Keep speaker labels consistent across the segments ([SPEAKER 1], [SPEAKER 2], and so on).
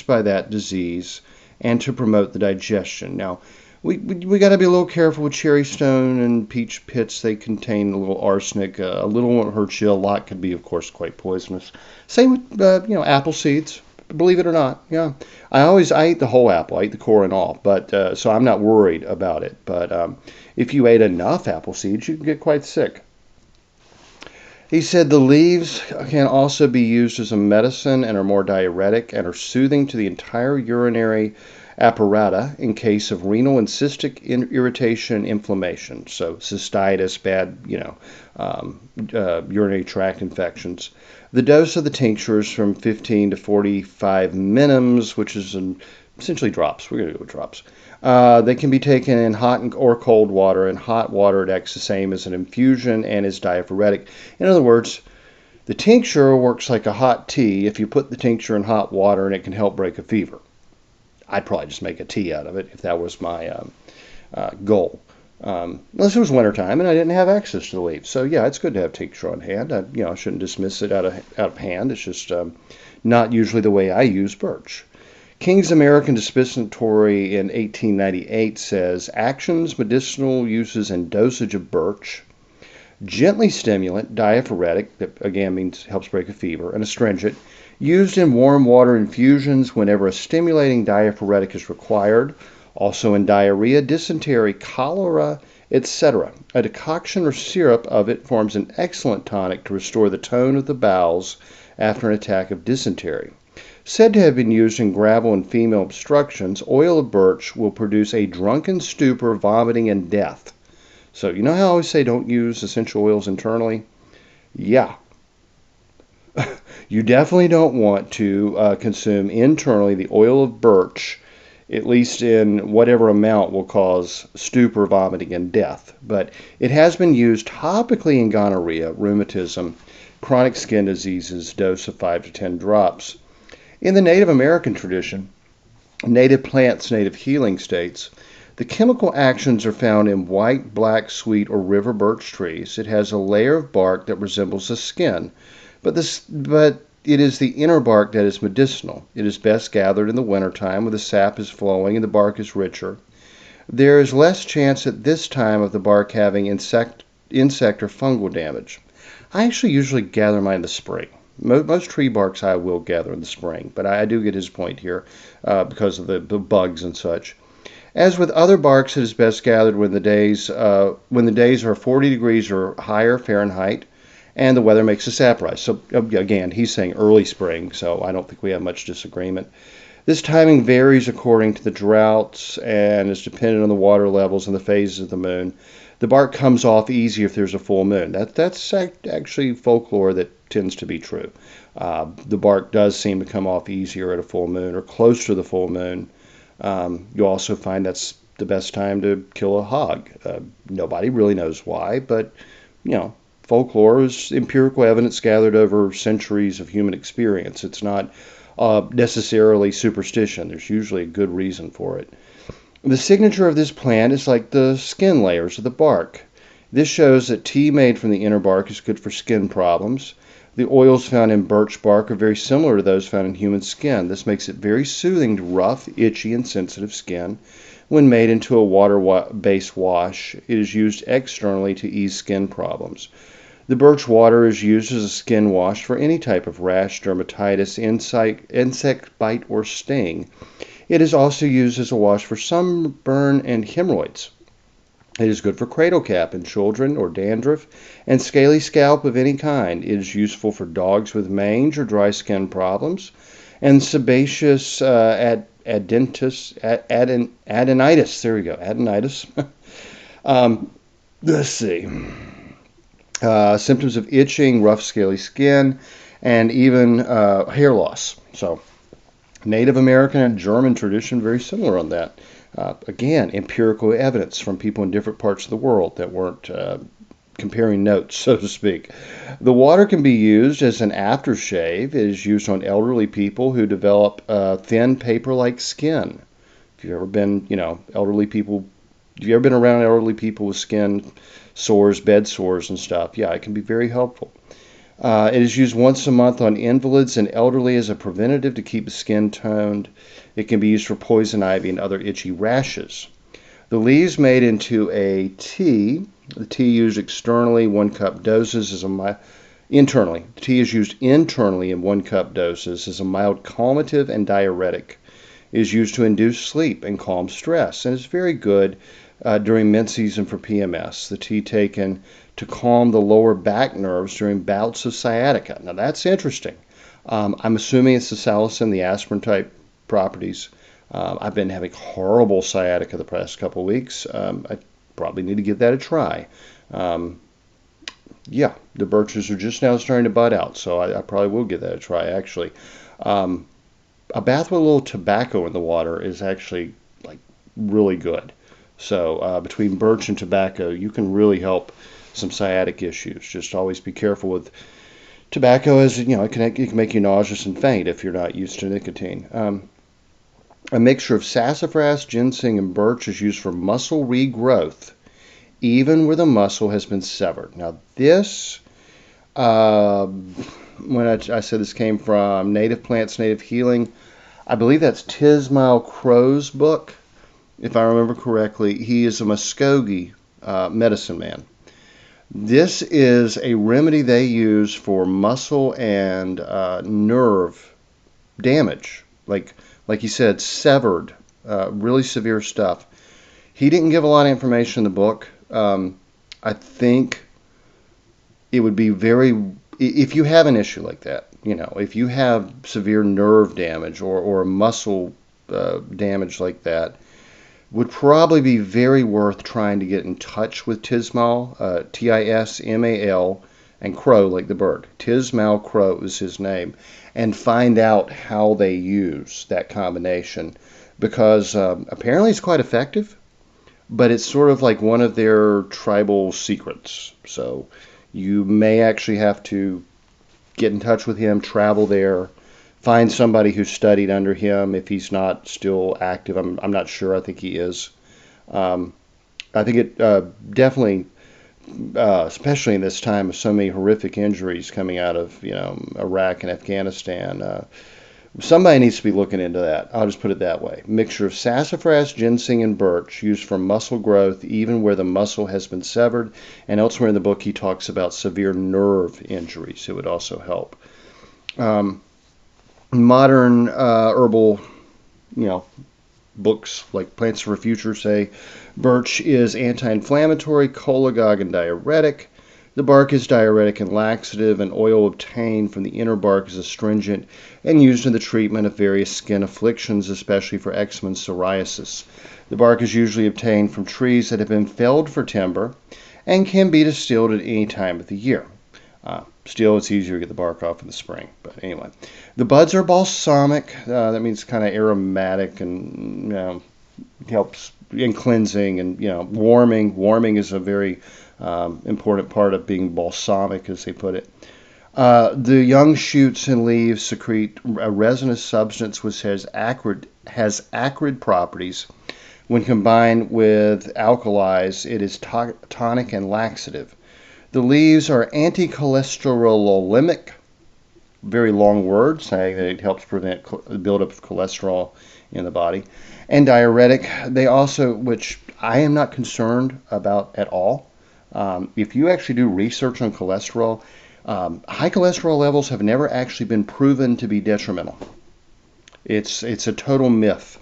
[SPEAKER 1] by that disease and to promote the digestion. Now, we got to be a little careful with cherry stone and peach pits. They contain a little arsenic. A little won't hurt you. A lot could be, of course, quite poisonous. Same with apple seeds. Believe it or not, yeah. I eat the whole apple. I eat the core and all, but so I'm not worried about it. But if you ate enough apple seeds, you can get quite sick. He said the leaves can also be used as a medicine and are more diuretic and are soothing to the entire urinary apparatus in case of renal and cystic irritation and inflammation. So cystitis, bad, urinary tract infections. The dose of the tincture is from 15 to 45 minims, which is essentially drops. We're going to go with drops. They can be taken in hot or cold water. In hot water, it acts the same as an infusion and is diaphoretic. In other words, the tincture works like a hot tea if you put the tincture in hot water, and it can help break a fever. I'd probably just make a tea out of it if that was my goal. Unless it was wintertime and I didn't have access to the leaves. So yeah, it's good to have tincture on hand. I shouldn't dismiss it out of hand. It's just not usually the way I use birch. King's American Dispensatory in 1898 says, actions, medicinal uses, and dosage of birch, gently stimulant, diaphoretic, that again means helps break a fever, and astringent, used in warm water infusions whenever a stimulating diaphoretic is required, also in diarrhea, dysentery, cholera, etc. A decoction or syrup of it forms an excellent tonic to restore the tone of the bowels after an attack of dysentery. Said to have been used in gravel and female obstructions, oil of birch will produce a drunken stupor, vomiting, and death. So you know how I always say don't use essential oils internally? Yeah. You definitely don't want to consume internally the oil of birch, at least in whatever amount will cause stupor, vomiting, and death. But it has been used topically in gonorrhea, rheumatism, chronic skin diseases, dose of 5 to 10 drops. In the Native American tradition, native plants, native healing states, the chemical actions are found in white, black, sweet, or river birch trees. It has a layer of bark that resembles the skin, but it is the inner bark that is medicinal. It is best gathered in the wintertime when the sap is flowing and the bark is richer. There is less chance at this time of the bark having insect or fungal damage. I actually usually gather mine in the spring. Most tree barks I will gather in the spring, but I do get his point here because of the bugs and such. As with other barks, it is best gathered when the days are 40 degrees or higher Fahrenheit, and the weather makes the sap rise. So again, he's saying early spring, so I don't think we have much disagreement. This timing varies according to the droughts and is dependent on the water levels and the phases of the moon. The bark comes off easy if there's a full moon. That's actually folklore that tends to be true. The bark does seem to come off easier at a full moon or close to the full moon. You also find that's the best time to kill a hog. Nobody really knows why, but folklore is empirical evidence gathered over centuries of human experience. It's not necessarily superstition. There's usually a good reason for it. The signature of this plant is like the skin layers of the bark. This shows that tea made from the inner bark is good for skin problems. The oils found in birch bark are very similar to those found in human skin. This makes it very soothing to rough, itchy, and sensitive skin. When made into a water-based wash, it is used externally to ease skin problems. The birch water is used as a skin wash for any type of rash, dermatitis, insect bite, or sting. It is also used as a wash for sunburn and hemorrhoids. It is good for cradle cap in children or dandruff and scaly scalp of any kind. It is useful for dogs with mange or dry skin problems and sebaceous adenitis. There we go, adenitis. Let's see. Symptoms of itching, rough, scaly skin, and even hair loss. So, Native American and German tradition, very similar on that. Again, empirical evidence from people in different parts of the world that weren't comparing notes, so to speak. The water can be used as an aftershave. It is used on elderly people who develop thin paper-like skin. If you've ever been, if you've ever been around elderly people with skin sores, bed sores and stuff, yeah, it can be very helpful. It is used once a month on invalids and elderly as a preventative to keep the skin toned. It can be used for poison ivy and other itchy rashes. The leaves made into a tea. The tea used externally, 1 cup doses is internally. The tea is used internally in 1 cup doses as a mild calmative and diuretic. It is used to induce sleep and calm stress, and is very good during menses and for PMS. The tea taken to calm the lower back nerves during bouts of sciatica. Now that's interesting. I'm assuming it's the salicin, the aspirin type properties. I've been having horrible sciatica the past couple of weeks. I probably need to give that a try. Yeah, the birches are just now starting to bud out, so I probably will give that a try, actually. A bath with a little tobacco in the water is actually like really good. So between birch and tobacco, you can really help some sciatic issues. Just always be careful with tobacco, as you know, it can make you nauseous and faint if you're not used to nicotine. A mixture of sassafras, ginseng, and birch is used for muscle regrowth, even where the muscle has been severed. Now this, when I said this came from Native Plants, Native Healing, I believe that's Tismail Crow's book, if I remember correctly. He is a Muskogee medicine man. This is a remedy they use for muscle and nerve damage, like he said, severed, really severe stuff. He didn't give a lot of information in the book. I think it would be if you have an issue like that, if you have severe nerve damage or muscle damage like that, would probably be very worth trying to get in touch with Tismail, Tismal, and Crow, like the bird. Tismail Crow is his name, and find out how they use that combination, because apparently it's quite effective, but it's sort of like one of their tribal secrets. So you may actually have to get in touch with him, travel there, find somebody who studied under him if he's not still active. I'm not sure. I think he is. I think it definitely, especially in this time of so many horrific injuries coming out of Iraq and Afghanistan, somebody needs to be looking into that. I'll just put it that way. Mixture of sassafras, ginseng, and birch used for muscle growth, even where the muscle has been severed. And elsewhere in the book, he talks about severe nerve injuries. It would also help. Modern herbal, books like Plants for the Future say birch is anti-inflammatory, cholagogue, and diuretic. The bark is diuretic and laxative, and oil obtained from the inner bark is astringent and used in the treatment of various skin afflictions, especially for eczema and psoriasis. The bark is usually obtained from trees that have been felled for timber and can be distilled at any time of the year. Still, it's easier to get the bark off in the spring. But anyway, the buds are balsamic. That means kind of aromatic and helps in cleansing and warming. Warming is a very important part of being balsamic, as they put it. The young shoots and leaves secrete a resinous substance which has acrid properties. When combined with alkalis, it is tonic and laxative. The leaves are anti-cholesterolemic, very long word, saying that it helps prevent the buildup of cholesterol in the body, and diuretic. They also, which I am not concerned about at all. If you actually do research on cholesterol, high cholesterol levels have never actually been proven to be detrimental. It's a total myth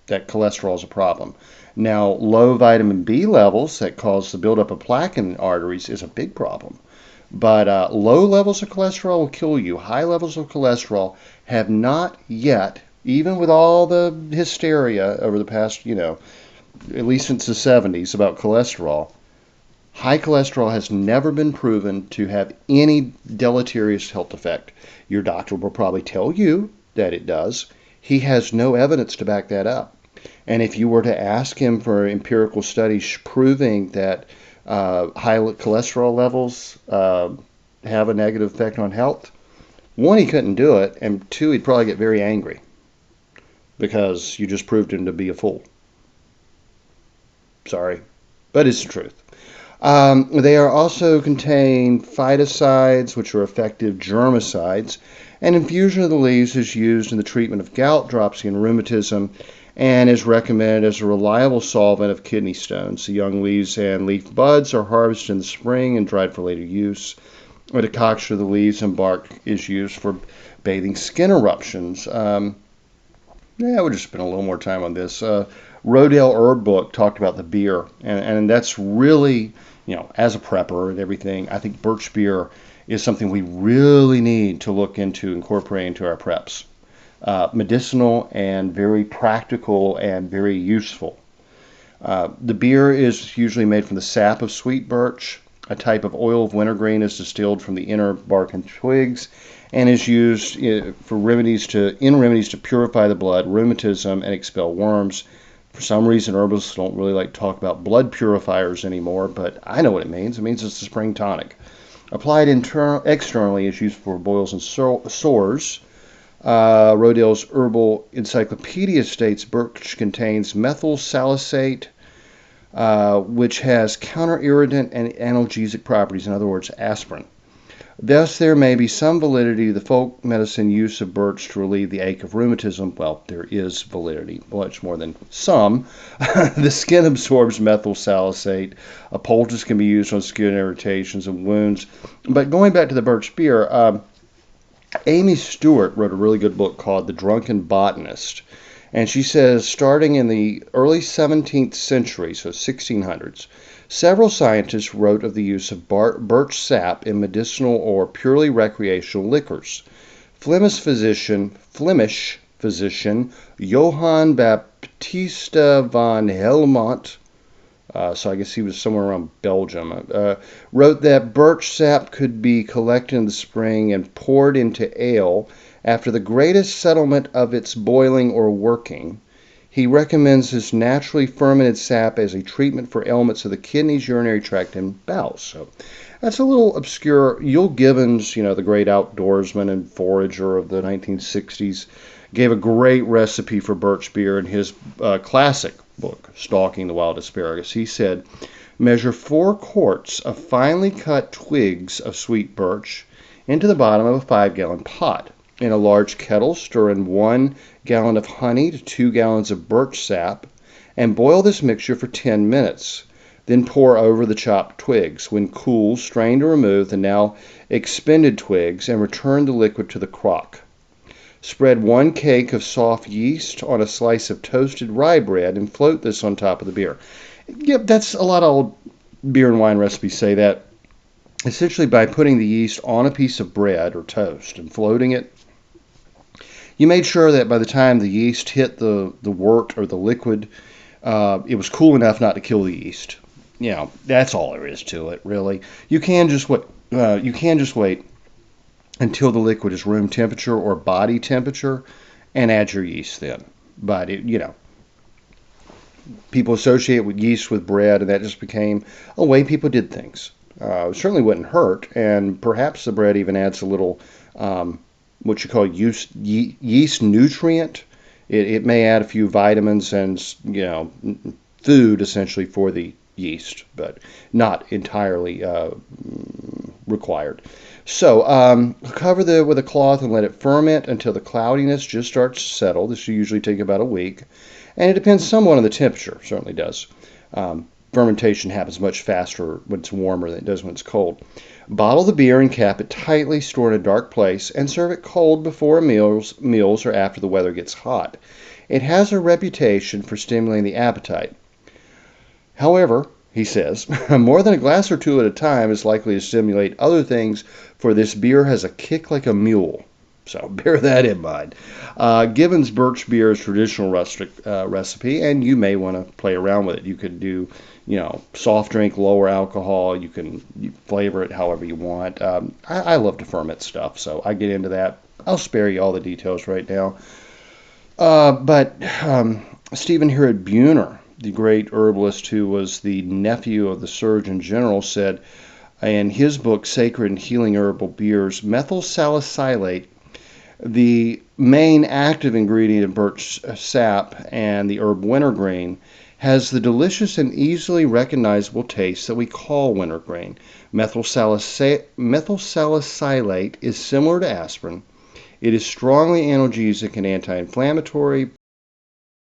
[SPEAKER 1] that cholesterol is a problem. Now, low vitamin B levels that cause the buildup of plaque in arteries is a big problem. But low levels of cholesterol will kill you. High levels of cholesterol have not yet, even with all the hysteria over the past, at least since the 70s about cholesterol, high cholesterol has never been proven to have any deleterious health effect. Your doctor will probably tell you that it does. He has no evidence to back that up. And if you were to ask him for empirical studies proving that high cholesterol levels have a negative effect on health, one, he couldn't do it, and two, he'd probably get very angry because you just proved him to be a fool. Sorry, but it's the truth. They are also contain phyticides, which are effective germicides, and infusion of the leaves is used in the treatment of gout, dropsy, and rheumatism, and is recommended as a reliable solvent of kidney stones. The young leaves and leaf buds are harvested in the spring and dried for later use. A decoction of the leaves and bark is used for bathing skin eruptions. We'll just spend a little more time on this. Rodale Herb book talked about the beer, and that's really, as a prepper and everything, I think birch beer is something we really need to look into incorporating into our preps. Medicinal and very practical and very useful. The beer is usually made from the sap of sweet birch. A type of oil of wintergreen is distilled from the inner bark and twigs and is used for remedies to purify the blood, rheumatism, and expel worms. For some reason, herbalists don't really like to talk about blood purifiers anymore, but I know what it means. It means it's a spring tonic. Applied externally is used for boils and sores. Rodale's Herbal Encyclopedia states birch contains methyl salicylate, which has counter-irritant and analgesic properties, in other words, aspirin. Thus, there may be some validity to the folk medicine use of birch to relieve the ache of rheumatism. Well, there is validity, much more than some. The skin absorbs methyl salicylate. A poultice can be used on skin irritations and wounds. But going back to the birch beer, Amy Stewart wrote a really good book called The Drunken Botanist. And she says, starting in the early 17th century, so 1600s, several scientists wrote of the use of birch sap in medicinal or purely recreational liquors. Flemish physician Johann Baptista van Helmont, so I guess he was somewhere around Belgium, wrote that birch sap could be collected in the spring and poured into ale after the greatest settlement of its boiling or working. He recommends this naturally fermented sap as a treatment for ailments of the kidneys, urinary tract, and bowels. So that's a little obscure. Yule Gibbons, the great outdoorsman and forager of the 1960s, gave a great recipe for birch beer in his classic book, Stalking the Wild Asparagus. He said, measure 4 quarts of finely cut twigs of sweet birch into the bottom of a 5-gallon pot. In a large kettle, stir in 1 gallon of honey to 2 gallons of birch sap, and boil this mixture for 10 minutes. Then pour over the chopped twigs. When cool, strain to remove the now expended twigs and return the liquid to the crock. Spread 1 cake of soft yeast on a slice of toasted rye bread and float this on top of the beer. Yep, that's a lot of old beer and wine recipes say that. Essentially, by putting the yeast on a piece of bread or toast and floating it, you made sure that by the time the yeast hit the wort or the liquid, it was cool enough not to kill the yeast. That's all there is to it, really. You can just wait until the liquid is room temperature or body temperature, and add your yeast then. But people associate with yeast with bread, and that just became a way people did things. It certainly wouldn't hurt, and perhaps the bread even adds a little what you call yeast nutrient. It may add a few vitamins and food essentially for the yeast, but not entirely required. So cover with a cloth and let it ferment until the cloudiness just starts to settle. This will usually take about a week, and it depends somewhat on the temperature. Certainly does. Fermentation happens much faster when it's warmer than it does when it's cold. Bottle the beer and cap it tightly, store in a dark place, and serve it cold before meals or after the weather gets hot. It has a reputation for stimulating the appetite. However, he says, more than a glass or 2 at a time is likely to stimulate other things, for this beer has a kick like a mule. So bear that in mind. Gibbons Birch beer is a traditional rustic recipe, and you may want to play around with it. You could do, soft drink, lower alcohol. You can flavor it however you want. I love to ferment stuff, so I get into that. I'll spare you all the details right now. But Stephen Herod Buhner, the great herbalist who was the nephew of the Surgeon General, said in his book, Sacred and Healing Herbal Beers, methyl salicylate, the main active ingredient in birch sap and the herb wintergreen, has the delicious and easily recognizable taste that we call wintergreen. Methyl salicylate is similar to aspirin. It is strongly analgesic and anti-inflammatory,